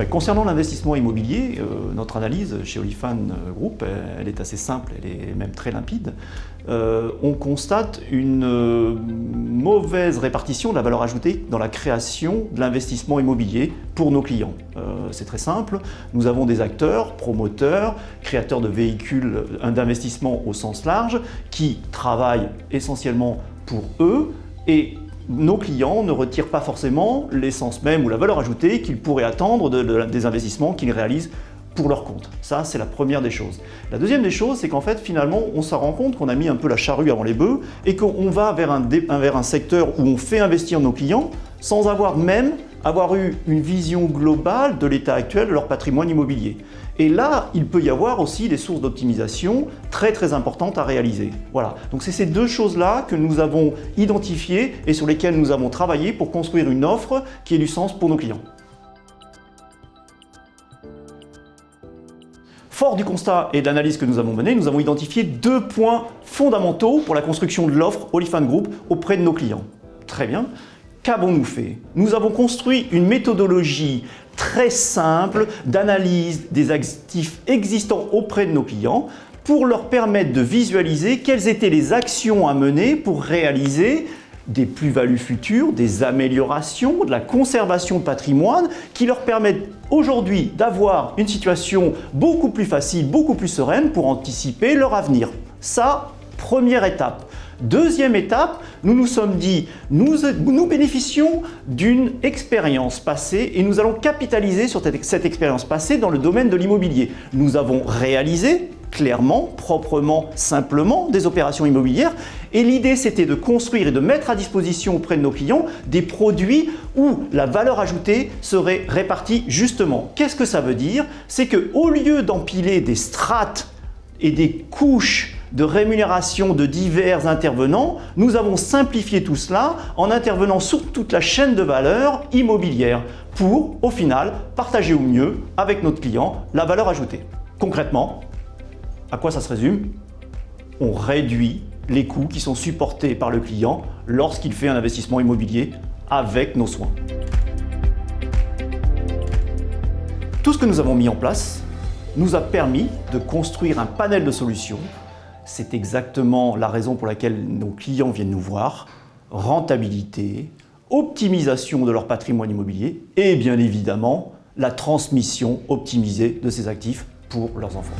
Concernant l'investissement immobilier, notre analyse chez Olifan Group, elle est assez simple, elle est même très limpide. On constate une mauvaise répartition de la valeur ajoutée dans la création de l'investissement immobilier pour nos clients. C'est très simple, nous avons des acteurs, promoteurs, créateurs de véhicules d'investissement au sens large, qui travaillent essentiellement pour eux et nos clients ne retirent pas forcément l'essence même ou la valeur ajoutée qu'ils pourraient attendre des investissements qu'ils réalisent pour leur compte. Ça, c'est la première des choses. La deuxième des choses, c'est qu'en fait, finalement, on se rend compte qu'on a mis un peu la charrue avant les bœufs et qu'on va vers un secteur où on fait investir nos clients sans avoir eu une vision globale de l'état actuel de leur patrimoine immobilier. Et là, il peut y avoir aussi des sources d'optimisation très importantes à réaliser. Voilà, donc c'est ces deux choses-là que nous avons identifiées et sur lesquelles nous avons travaillé pour construire une offre qui ait du sens pour nos clients. Fort du constat et de l'analyse que nous avons menée, nous avons identifié deux points fondamentaux pour la construction de l'offre Olifan Group auprès de nos clients. Très bien. Qu'avons-nous fait? Nous avons construit une méthodologie très simple d'analyse des actifs existants auprès de nos clients pour leur permettre de visualiser quelles étaient les actions à mener pour réaliser des plus-values futures, des améliorations, de la conservation de patrimoine qui leur permettent aujourd'hui d'avoir une situation beaucoup plus facile, beaucoup plus sereine pour anticiper leur avenir. Ça, première étape. Deuxième étape, nous nous sommes dit, nous bénéficions d'une expérience passée et nous allons capitaliser sur cette expérience passée dans le domaine de l'immobilier. Nous avons réalisé clairement, proprement, simplement des opérations immobilières et l'idée c'était de construire et de mettre à disposition auprès de nos clients des produits où la valeur ajoutée serait répartie justement. Qu'est-ce que ça veut dire? C'est qu'au lieu d'empiler des strates et des couches de rémunération de divers intervenants, nous avons simplifié tout cela en intervenant sur toute la chaîne de valeur immobilière pour, au final, partager au mieux avec notre client la valeur ajoutée. Concrètement, à quoi ça se résume? On réduit les coûts qui sont supportés par le client lorsqu'il fait un investissement immobilier avec nos soins. Tout ce que nous avons mis en place nous a permis de construire un panel de solutions. C'est exactement la raison pour laquelle nos clients viennent nous voir. Rentabilité, optimisation de leur patrimoine immobilier et bien évidemment la transmission optimisée de ces actifs pour leurs enfants.